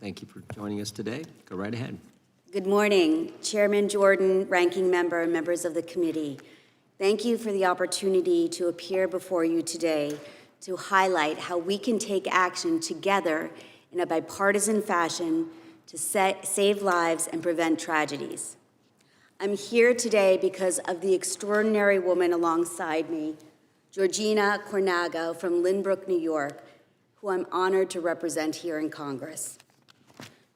Thank you for joining us today. Go right ahead. Good morning, Chairman Jordan, Ranking Member, and members of the committee. Thank you for the opportunity to appear before you today to highlight how we can take action together in a bipartisan fashion to save lives and prevent tragedies. I'm here today because of the extraordinary woman alongside me, Georgina Cornago from Lynbrook, New York, who I'm honored to represent here in Congress.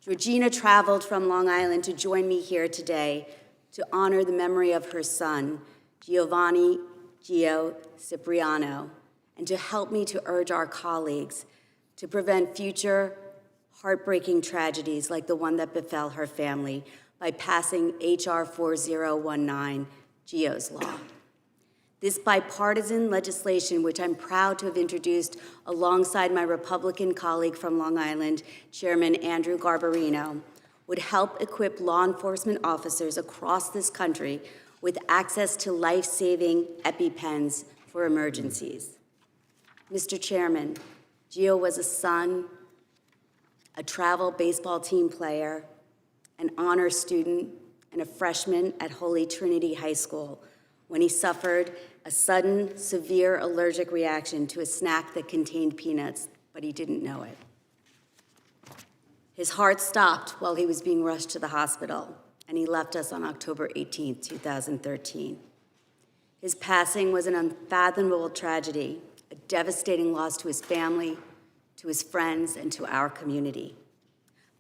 Georgina traveled from Long Island to join me here today to honor the memory of her son, Giovanni Gio Cipriano, and to help me to urge our colleagues to prevent future heartbreaking tragedies like the one that befell her family by passing H.R. 4019, Gio's Law. This bipartisan legislation, which I'm proud to have introduced alongside my Republican colleague from Long Island, Chairman Andrew Garbarino, would help equip law enforcement officers across this country with access to life-saving EpiPens for emergencies. Mr. Chairman, Gio was a son, a travel baseball team player, an honor student, and a freshman at Holy Trinity High School when he suffered a sudden, severe allergic reaction to a snack that contained peanuts, but he didn't know it. His heart stopped while he was being rushed to the hospital, and he left us on October 18, 2013. His passing was an unfathomable tragedy, a devastating loss to his family, to his friends, and to our community.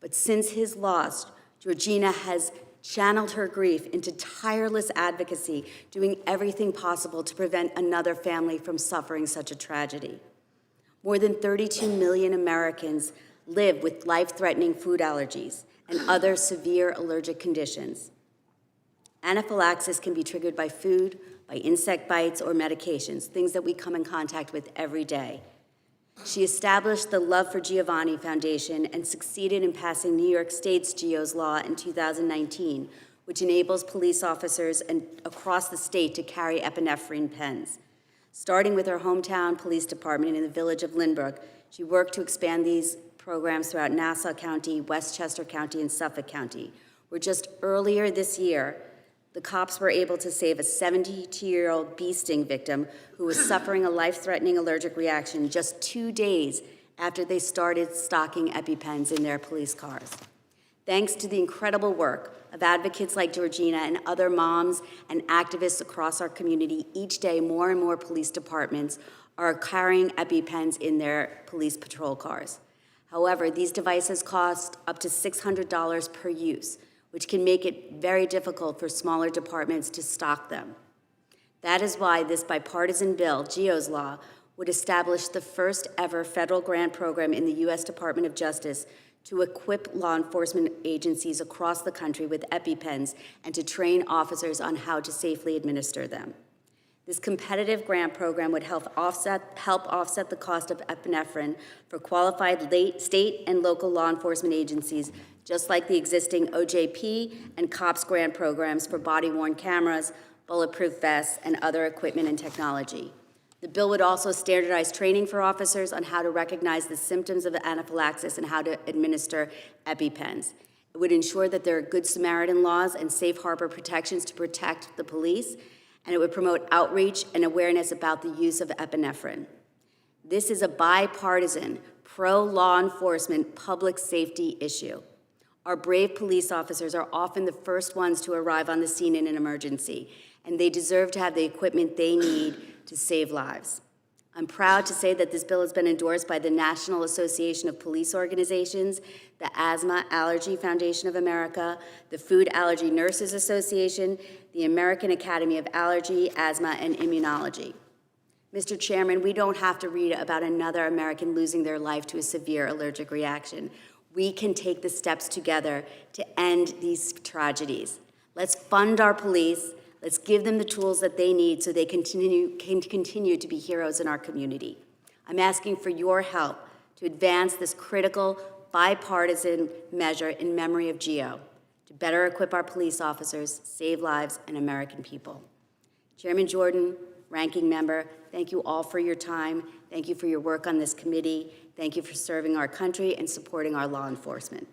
But since his loss, Georgina has channeled her grief into tireless advocacy, doing everything possible to prevent another family from suffering such a tragedy. More than 32 million Americans live with life-threatening food allergies and other severe allergic conditions. Anaphylaxis can be triggered by food, by insect bites, or medications, things that we come in contact with every day. She established the Love for Giovanni Foundation and succeeded in passing New York State's Gio's Law in 2019, which enables police officers across the state to carry epinephrine pens. Starting with her hometown police department in the village of Lynbrook, she worked to expand these programs throughout Nassau County, Westchester County, and Suffolk County, where just earlier this year, the cops were able to save a 72-year-old bee sting victim who was suffering a life-threatening allergic reaction just 2 days after they started stocking EpiPens in their police cars. Thanks to the incredible work of advocates like Georgina and other moms and activists across our community, each day more and more police departments are carrying EpiPens in their police patrol cars. However, these devices cost up to $600 per use, which can make it very difficult for smaller departments to stock them. That is why this bipartisan bill, Gio's Law, would establish the first ever federal grant program in the U.S. Department of Justice to equip law enforcement agencies across the country with EpiPens and to train officers on how to safely administer them. This competitive grant program would help offset the cost of epinephrine for qualified state and local law enforcement agencies, just like the existing OJP and COPS grant programs for body-worn cameras, bulletproof vests, and other equipment and technology. The bill would also standardize training for officers on how to recognize the symptoms of anaphylaxis and how to administer EpiPens. It would ensure that there are good Samaritan laws and safe harbor protections to protect the police, and it would promote outreach and awareness about the use of epinephrine. This is a bipartisan, pro-law enforcement, public safety issue. Our brave police officers are often the first ones to arrive on the scene in an emergency, and they deserve to have the equipment they need to save lives. I'm proud to say that this bill has been endorsed by the National Association of Police Organizations, the Asthma Allergy Foundation of America, the Food Allergy Nurses Association, the American Academy of Allergy, Asthma, and Immunology. Mr. Chairman, we don't have to read about another American losing their life to a severe allergic reaction. We can take the steps together to end these tragedies. Let's fund our police. Let's give them the tools that they need so they can continue to be heroes in our community. I'm asking for your help to advance this critical bipartisan measure in memory of Gio, to better equip our police officers, save lives, and American people. Chairman Jordan, Ranking Member, thank you all for your time. Thank you for your work on this committee. Thank you for serving our country and supporting our law enforcement.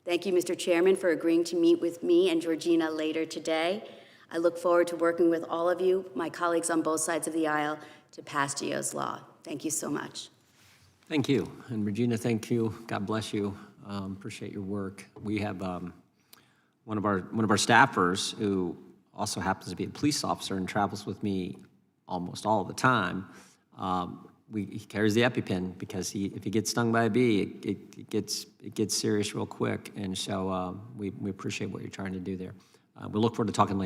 Thank you, Mr. Chairman, for agreeing to meet with me and Georgina later today. I look forward to working with all of you, my colleagues on both sides of the aisle, to pass GEO's law. Thank you so much. Thank you. And Regina, thank you. God bless you. Appreciate your work. We have one of our staffers who also happens to be a police officer and travels with me almost all the time. He carries the EpiPen because if he gets stung by a bee, it gets serious real quick. And so we appreciate what you're trying to do there. We look forward to talking later.